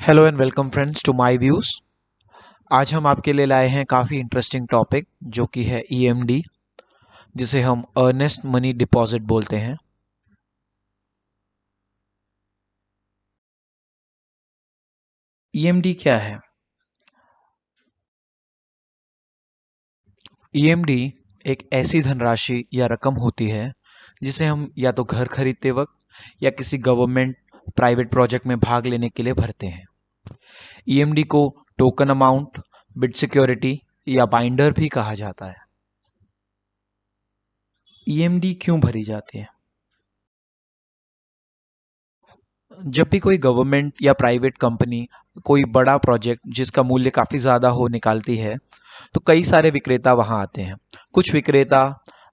Hello and welcome friends to my views. आज हम आपके लिए लाए हैं काफ़ी इंटरेस्टिंग टॉपिक जो कि है ईएमडी, जिसे हम अर्नेस्ट मनी डिपॉजिट बोलते हैं। ईएमडी क्या है? ईएमडी एक ऐसी धनराशि या रकम होती है जिसे हम या तो घर खरीदते वक्त या किसी गवर्नमेंट प्राइवेट प्रोजेक्ट में भाग लेने के लिए भरते हैं। ईएमडी को टोकन अमाउंट, बिड सिक्योरिटी या बाइंडर भी कहा जाता है। ईएमडी क्यों भरी जाती है? जब भी कोई गवर्नमेंट या प्राइवेट कंपनी कोई बड़ा प्रोजेक्ट जिसका मूल्य काफ़ी ज़्यादा हो निकालती है, तो कई सारे विक्रेता वहाँ आते हैं। कुछ विक्रेता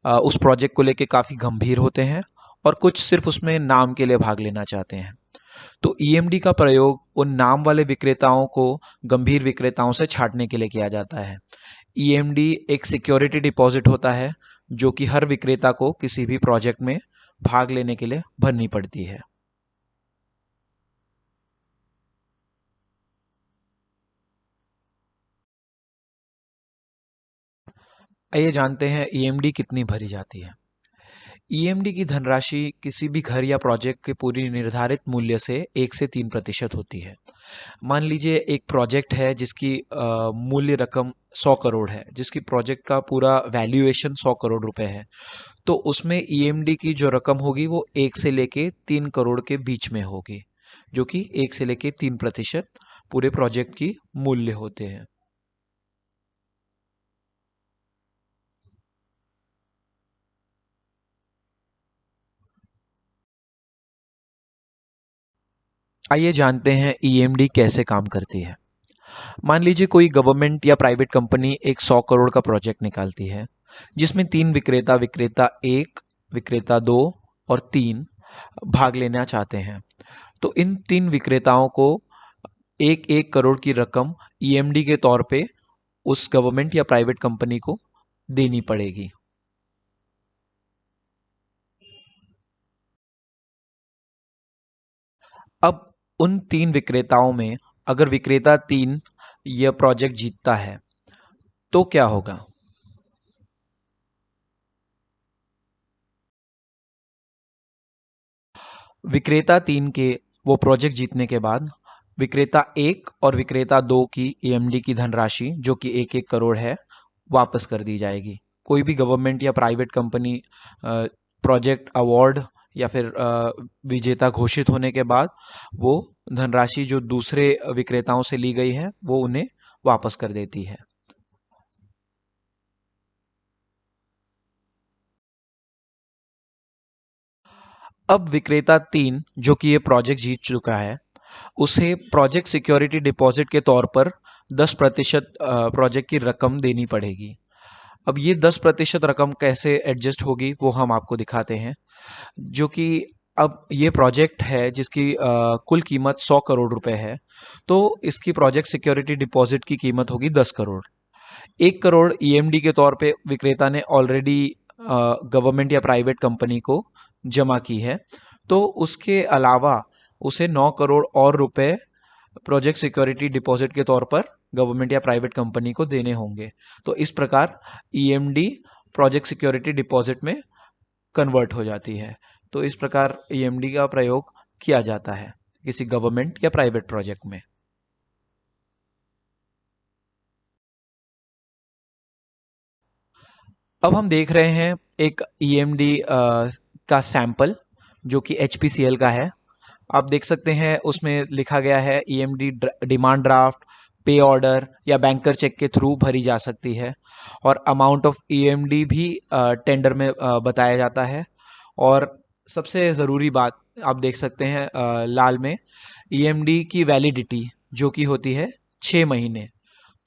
उस प्रोजेक्ट को लेके काफ़ी गंभीर होते हैं और कुछ सिर्फ उसमें नाम के लिए भाग लेना चाहते हैं। तो ईएमडी का प्रयोग उन नाम वाले विक्रेताओं को गंभीर विक्रेताओं से छांटने के लिए किया जाता है। ईएमडी एक सिक्योरिटी डिपॉजिट होता है जो कि हर विक्रेता को किसी भी प्रोजेक्ट में भाग लेने के लिए भरनी पड़ती है। आइए जानते हैं ईएमडी कितनी भरी जाती है। ईएमडी की धनराशि किसी भी घर या प्रोजेक्ट के पूरी निर्धारित मूल्य से 1 से 3% होती है। मान लीजिए एक प्रोजेक्ट है जिसकी मूल्य रकम 100 करोड़ है, जिसकी प्रोजेक्ट का पूरा वैल्यूएशन 100 करोड़ रुपए है। तो उसमें ईएमडी की जो रकम होगी वो 1 से लेके 3 करोड़ के बीच में होगी, जो कि 1 से लेके 3% पूरे प्रोजेक्ट की मूल्य होते हैं। आइए जानते हैं ईएमडी कैसे काम करती है। मान लीजिए कोई गवर्नमेंट या प्राइवेट कंपनी एक 100 करोड़ का प्रोजेक्ट निकालती है, जिसमें तीन विक्रेता, विक्रेता एक, विक्रेता दो और तीन भाग लेना चाहते हैं। तो इन तीन विक्रेताओं को एक एक करोड़ की रकम ईएमडी के तौर पे उस गवर्नमेंट या प्राइवेट कंपनी को देनी पड़ेगी। अब उन तीन विक्रेताओं में अगर विक्रेता तीन यह प्रोजेक्ट जीतता है तो क्या होगा? विक्रेता तीन के वो प्रोजेक्ट जीतने के बाद विक्रेता एक और विक्रेता दो की ईएमडी की धनराशि, जो कि 1 1 करोड़ है, वापस कर दी जाएगी। कोई भी गवर्नमेंट या प्राइवेट कंपनी प्रोजेक्ट अवार्ड या फिर विजेता घोषित होने के बाद वो धनराशि जो दूसरे विक्रेताओं से ली गई है वो उन्हें वापस कर देती है। अब विक्रेता तीन जो कि ये प्रोजेक्ट जीत चुका है, उसे प्रोजेक्ट सिक्योरिटी डिपॉजिट के तौर पर 10% प्रोजेक्ट की रकम देनी पड़ेगी। अब ये 10% रकम कैसे एडजस्ट होगी वो हम आपको दिखाते हैं। जो कि अब ये प्रोजेक्ट है जिसकी कुल कीमत 100 करोड़ रुपए है, तो इसकी प्रोजेक्ट सिक्योरिटी डिपॉजिट की कीमत होगी 10 करोड़। 1 करोड़ ईएमडी के तौर पे विक्रेता ने ऑलरेडी गवर्नमेंट या प्राइवेट कंपनी को जमा की है, तो उसके अलावा उसे 9 करोड़ और रुपए प्रोजेक्ट सिक्योरिटी डिपॉजिट के तौर पर गवर्नमेंट या प्राइवेट कंपनी को देने होंगे। तो इस प्रकार ईएमडी प्रोजेक्ट सिक्योरिटी डिपॉजिट में कन्वर्ट हो जाती है। तो इस प्रकार ईएमडी का प्रयोग किया जाता है किसी गवर्नमेंट या प्राइवेट प्रोजेक्ट में। अब हम देख रहे हैं एक ईएमडी का सैंपल जो कि एचपीसीएल का है। आप देख सकते हैं उसमें लिखा गया है ईएमडी डिमांड ड्राफ्ट, पे ऑर्डर या बैंकर चेक के थ्रू भरी जा सकती है, और अमाउंट ऑफ ईएमडी भी टेंडर में बताया जाता है। और सबसे ज़रूरी बात आप देख सकते हैं लाल में, ईएमडी की वैलिडिटी जो कि होती है 6 महीने।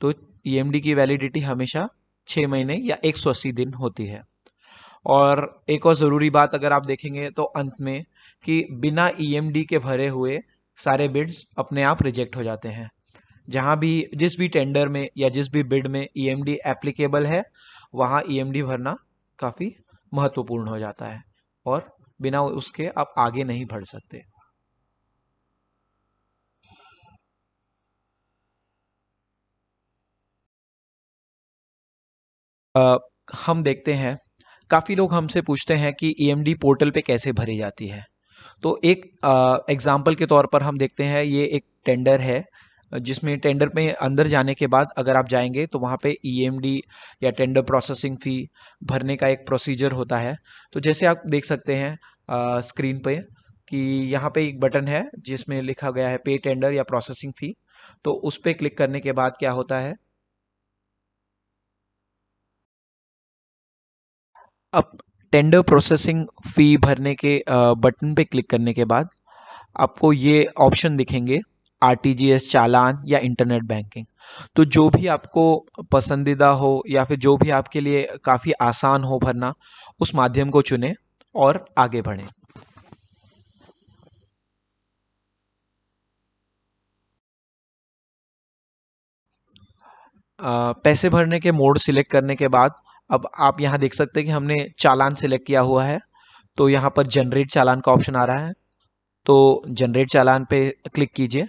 तो ईएमडी की वैलिडिटी हमेशा 6 महीने या 180 दिन होती है। और एक और ज़रूरी बात अगर आप देखेंगे तो अंत में, कि बिना ईएमडी के भरे हुए सारे बिड्स अपने आप रिजेक्ट हो जाते हैं। जहाँ भी जिस भी टेंडर में या जिस भी बिड में ईएमडी एप्लीकेबल है, वहाँ ईएमडी भरना काफ़ी महत्वपूर्ण हो जाता है, और बिना उसके आप आगे नहीं बढ़ सकते। हम देखते हैं काफ़ी लोग हमसे पूछते हैं कि ईएमडी पोर्टल पे कैसे भरी जाती है। तो एक एग्जाम्पल के तौर पर हम देखते हैं, ये एक टेंडर है जिसमें टेंडर में अंदर जाने के बाद अगर आप जाएंगे तो वहाँ पे ईएमडी या टेंडर प्रोसेसिंग फ़ी भरने का एक प्रोसीजर होता है। तो जैसे आप देख सकते हैं स्क्रीन पे कि यहाँ पे एक बटन है जिसमें लिखा गया है पे टेंडर या प्रोसेसिंग फ़ी। तो उस पर क्लिक करने के बाद क्या होता है, अब टेंडर प्रोसेसिंग फ़ी भरने के बटन पे क्लिक करने के बाद आपको ये ऑप्शन दिखेंगे, आरटीजीएस, चालान या इंटरनेट बैंकिंग। तो जो भी आपको पसंदीदा हो या फिर जो भी आपके लिए काफ़ी आसान हो भरना, उस माध्यम को चुनें और आगे बढ़ें। पैसे भरने के मोड सिलेक्ट करने के बाद अब आप यहाँ देख सकते हैं कि हमने चालान सिलेक्ट किया हुआ है। तो यहाँ पर जनरेट चालान का ऑप्शन आ रहा है, तो जनरेट चालान पे क्लिक कीजिए।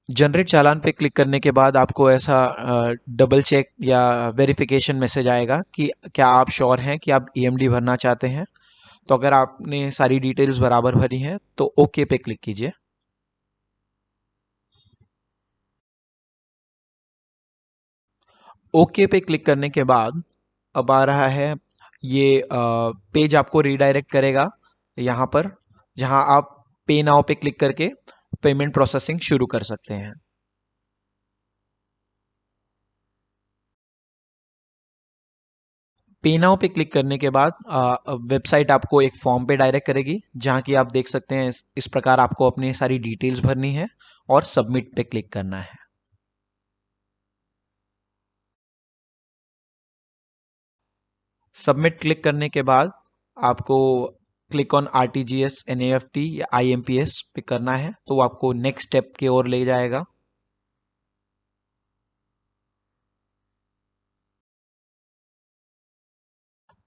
जनरेट चालान पे क्लिक करने के बाद आपको ऐसा डबल चेक या वेरिफिकेशन मैसेज आएगा कि क्या आप श्योर हैं कि आप ईएमडी भरना चाहते हैं। तो अगर आपने सारी डिटेल्स बराबर भरी हैं तो ओके पे क्लिक कीजिए। ओके पे क्लिक करने के बाद अब आ रहा है ये पेज आपको रीडायरेक्ट करेगा यहाँ पर, जहाँ आप पे नाउ पे क्लिक करके पेमेंट प्रोसेसिंग शुरू कर सकते हैं। पे नाउ पे क्लिक करने के बाद वेबसाइट आपको एक फॉर्म पे डायरेक्ट करेगी, जहाँ की आप देख सकते हैं इस प्रकार आपको अपनी सारी डिटेल्स भरनी है और सबमिट पे क्लिक करना है। सबमिट क्लिक करने के बाद आपको क्लिक ऑन आरटीजीएस, एनईएफटी या आईएमपीएस पे करना है, तो वो आपको नेक्स्ट स्टेप की ओर ले जाएगा।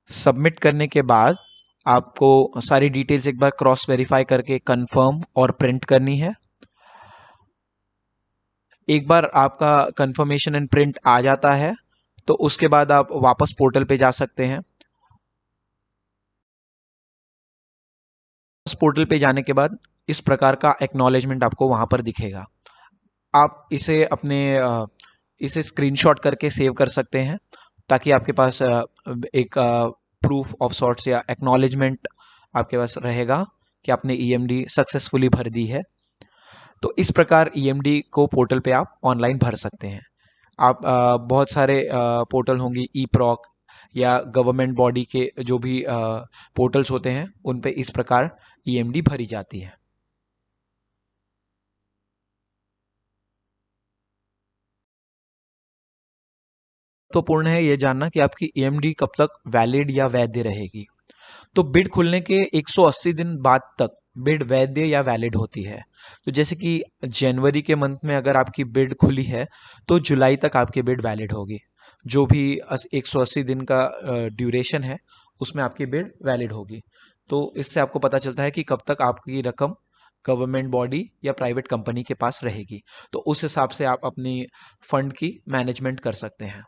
सबमिट करने के बाद आपको सारी डिटेल्स एक बार क्रॉस वेरीफाई करके कंफर्म और प्रिंट करनी है। एक बार आपका कंफर्मेशन एंड प्रिंट आ जाता है तो उसके बाद आप वापस पोर्टल पे जा सकते हैं। उस पोर्टल पे जाने के बाद इस प्रकार का एक्नॉलेजमेंट आपको वहाँ पर दिखेगा। आप इसे अपने इसे स्क्रीनशॉट करके सेव कर सकते हैं, ताकि आपके पास एक प्रूफ ऑफ सॉर्ट्स या एक्नॉलेजमेंट आपके पास रहेगा कि आपने ईएमडी सक्सेसफुली भर दी है। तो इस प्रकार ईएमडी को पोर्टल पे आप ऑनलाइन भर सकते हैं। आप बहुत सारे पोर्टल होंगे, ई प्रॉक या गवर्नमेंट बॉडी के जो भी पोर्टल्स होते हैं, उन पे इस प्रकार ईएमडी भरी जाती है। महत्वपूर्ण है ये जानना कि आपकी ईएमडी कब तक वैलिड या वैध रहेगी। तो बिड खुलने के 180 दिन बाद तक बिड वैध या वैलिड होती है। तो जैसे कि जनवरी के मंथ में अगर आपकी बिड खुली है तो जुलाई तक आपकी बिड वैलिड होगी। जो भी 180 दिन का ड्यूरेशन है उसमें आपकी बिड वैलिड होगी। तो इससे आपको पता चलता है कि कब तक आपकी रकम गवर्नमेंट बॉडी या प्राइवेट कंपनी के पास रहेगी। तो उस हिसाब से आप अपनी फंड की मैनेजमेंट कर सकते हैं।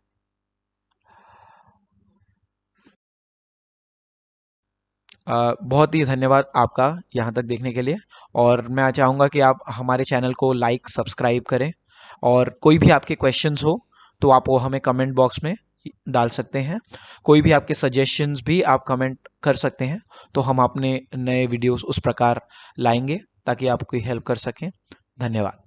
बहुत ही धन्यवाद आपका यहाँ तक देखने के लिए, और मैं चाहूँगा कि आप हमारे चैनल को लाइक सब्सक्राइब करें, और कोई भी आपके क्वेश्चंस हो तो आप वो हमें कमेंट बॉक्स में डाल सकते हैं। कोई भी आपके सजेशंस भी आप कमेंट कर सकते हैं, तो हम अपने नए वीडियोस उस प्रकार लाएंगे ताकि आपकी हेल्प कर सकें। धन्यवाद।